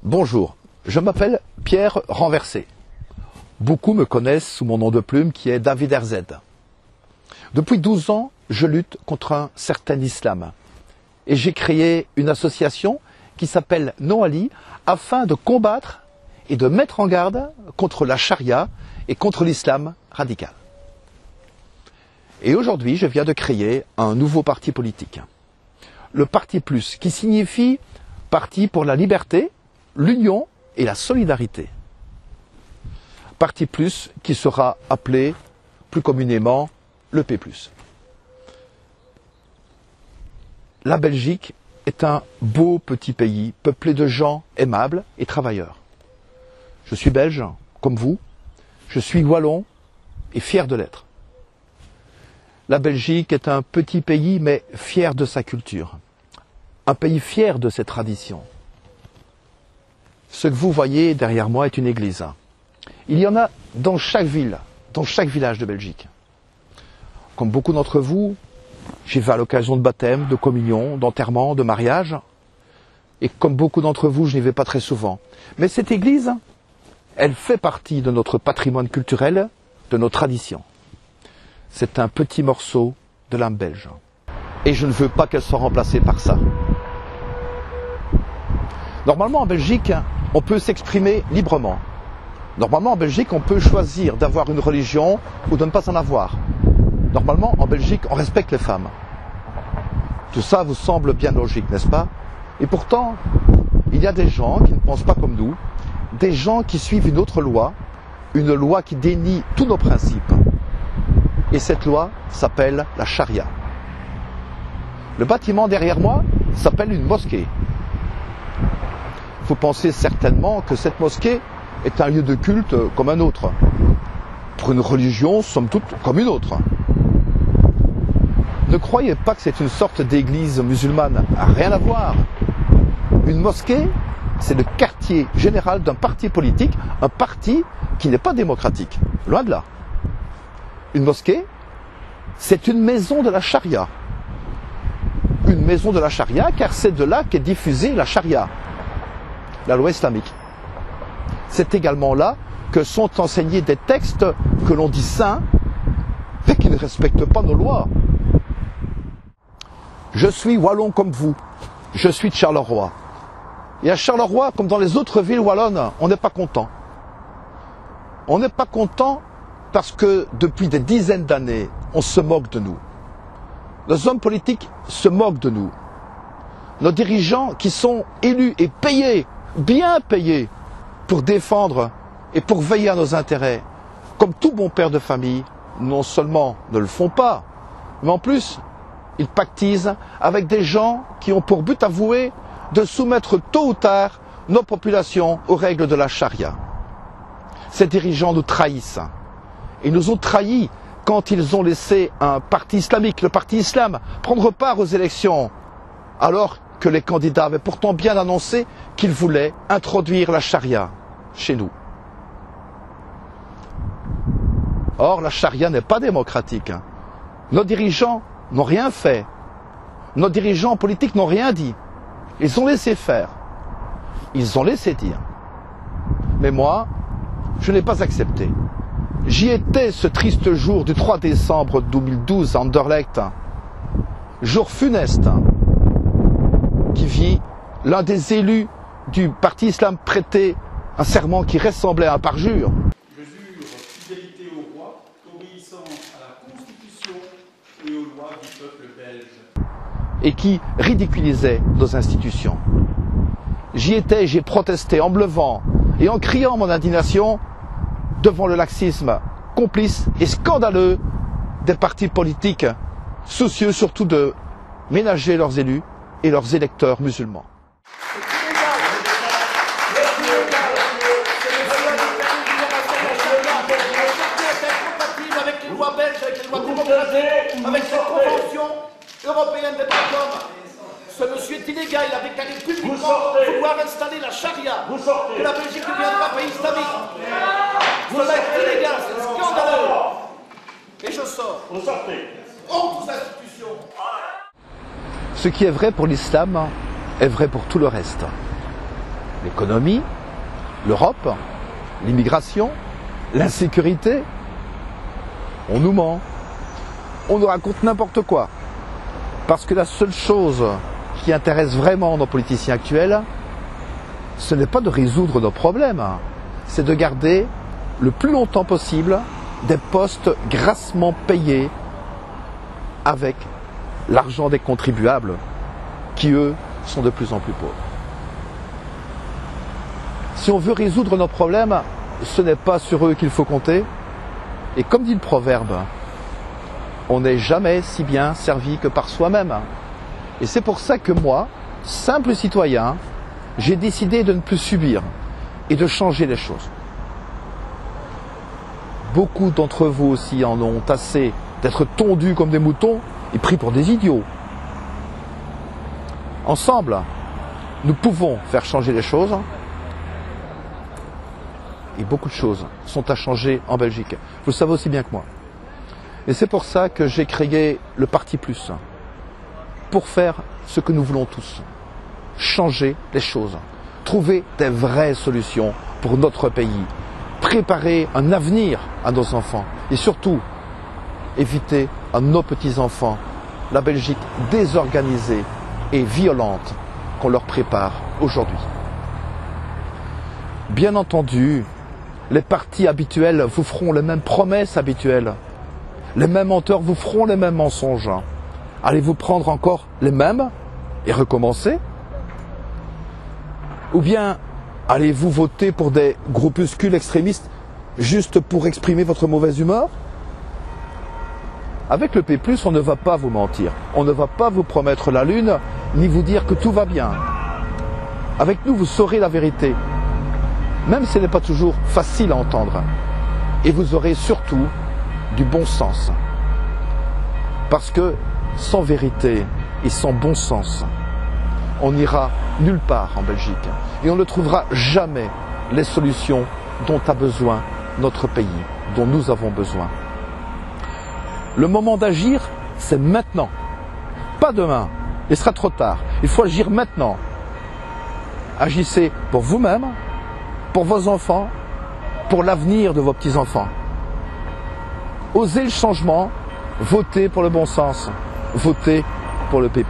Bonjour, je m'appelle Pierre Renversé. Beaucoup me connaissent sous mon nom de plume qui est David RZ. Depuis 12 ans, je lutte contre un certain islam. Et j'ai créé une association qui s'appelle Noali afin de combattre et de mettre en garde contre la charia et contre l'islam radical. Et aujourd'hui, je viens de créer un nouveau parti politique. Le Parti Plus, qui signifie Parti pour la liberté, l'union et la solidarité. Parti Plus qui sera appelé plus communément le P+. La Belgique est un beau petit pays peuplé de gens aimables et travailleurs. Je suis belge, comme vous, je suis wallon et fier de l'être. La Belgique est un petit pays mais fier de sa culture, un pays fier de ses traditions. Ce que vous voyez derrière moi est une église. Il y en a dans chaque ville, dans chaque village de Belgique. Comme beaucoup d'entre vous, j'y vais à l'occasion de baptême, de communion, d'enterrement, de mariage. Et comme beaucoup d'entre vous, je n'y vais pas très souvent. Mais cette église, elle fait partie de notre patrimoine culturel, de nos traditions. C'est un petit morceau de l'âme belge. Et je ne veux pas qu'elle soit remplacée par ça. Normalement, en Belgique, on peut s'exprimer librement. Normalement, en Belgique, on peut choisir d'avoir une religion ou de ne pas en avoir. Normalement, en Belgique, on respecte les femmes. Tout ça vous semble bien logique, n'est-ce pas? Et pourtant, il y a des gens qui ne pensent pas comme nous, des gens qui suivent une autre loi, une loi qui dénie tous nos principes. Et cette loi s'appelle la charia. Le bâtiment derrière moi s'appelle une mosquée. Vous pensez certainement que cette mosquée est un lieu de culte comme un autre. Pour une religion, somme toute, comme une autre. Ne croyez pas que c'est une sorte d'église musulmane. Rien à voir. Une mosquée, c'est le quartier général d'un parti politique, un parti qui n'est pas démocratique. Loin de là. Une mosquée, c'est une maison de la charia. Une maison de la charia, car c'est de là qu'est diffusée la charia, la loi islamique. C'est également là que sont enseignés des textes que l'on dit saints, mais qui ne respectent pas nos lois. Je suis wallon comme vous, je suis de Charleroi. Et à Charleroi, comme dans les autres villes wallonnes, on n'est pas content. On n'est pas content parce que depuis des dizaines d'années, on se moque de nous. Les hommes politiques se moquent de nous. Nos dirigeants qui sont élus et payés, bien payés, pour défendre et pour veiller à nos intérêts, comme tout bon père de famille, non seulement ne le font pas, mais en plus, ils pactisent avec des gens qui ont pour but avoué de soumettre tôt ou tard nos populations aux règles de la charia. Ces dirigeants nous trahissent. Ils nous ont trahis quand ils ont laissé un parti islamique, le parti islam, prendre part aux élections, alors que les candidats avaient pourtant bien annoncé qu'ils voulaient introduire la charia chez nous. Or, la charia n'est pas démocratique. Nos dirigeants n'ont rien fait. Nos dirigeants politiques n'ont rien dit. Ils ont laissé faire. Ils ont laissé dire. Mais moi, je n'ai pas accepté. J'y étais ce triste jour du 3 décembre 2012 à Anderlecht. Jour funeste qui vit l'un des élus du parti islam prêter un serment qui ressemblait à un parjure. Je jure fidélité au roi, obéissance à la Constitution et aux lois du peuple belge. Et qui ridiculisait nos institutions. J'y étais, j'ai protesté en me levant et en criant mon indignation devant le laxisme complice et scandaleux des partis politiques soucieux surtout de ménager leurs élus et leurs électeurs musulmans. Avec les lois belges, avec les lois démocratiques, avec cette convention européenne des droits de l'homme. Ce monsieur est illégal, il a déclaré publiquement vouloir installer la charia. Que la Belgique deviendra pays islamique. Cela est illégal, c'est scandaleux. Et je sors. Vous sortez. Honte aux institutions. Ce qui est vrai pour l'islam est vrai pour tout le reste. l'économie, l'Europe, l'immigration, l'insécurité. On nous ment, on nous raconte n'importe quoi. Parce que la seule chose qui intéresse vraiment nos politiciens actuels, ce n'est pas de résoudre nos problèmes, c'est de garder le plus longtemps possible des postes grassement payés avec l'argent des contribuables qui, eux, sont de plus en plus pauvres. Si on veut résoudre nos problèmes, ce n'est pas sur eux qu'il faut compter. Et comme dit le proverbe, on n'est jamais si bien servi que par soi-même. Et c'est pour ça que moi, simple citoyen, j'ai décidé de ne plus subir et de changer les choses. Beaucoup d'entre vous aussi en ont assez d'être tondus comme des moutons et pris pour des idiots. Ensemble, nous pouvons faire changer les choses. Et beaucoup de choses sont à changer en Belgique. Vous le savez aussi bien que moi. Et c'est pour ça que j'ai créé le Parti Plus. Pour faire ce que nous voulons tous. Changer les choses. Trouver des vraies solutions pour notre pays. Préparer un avenir à nos enfants. Et surtout, éviter à nos petits-enfants la Belgique désorganisée et violente qu'on leur prépare aujourd'hui. Bien entendu, les partis habituels vous feront les mêmes promesses habituelles. Les mêmes menteurs vous feront les mêmes mensonges. Allez-vous prendre encore les mêmes et recommencer? Ou bien allez-vous voter pour des groupuscules extrémistes juste pour exprimer votre mauvaise humeur? Avec le P+, on ne va pas vous mentir. On ne va pas vous promettre la lune, ni vous dire que tout va bien. Avec nous, vous saurez la vérité. Même si ce n'est pas toujours facile à entendre. Et vous aurez surtout du bon sens. Parce que sans vérité et sans bon sens, on n'ira nulle part en Belgique. Et on ne trouvera jamais les solutions dont a besoin notre pays, dont nous avons besoin. Le moment d'agir, c'est maintenant. Pas demain. Il sera trop tard. Il faut agir maintenant. Agissez pour vous-même, pour vos enfants, pour l'avenir de vos petits-enfants. Osez le changement, votez pour le bon sens, votez pour le P+.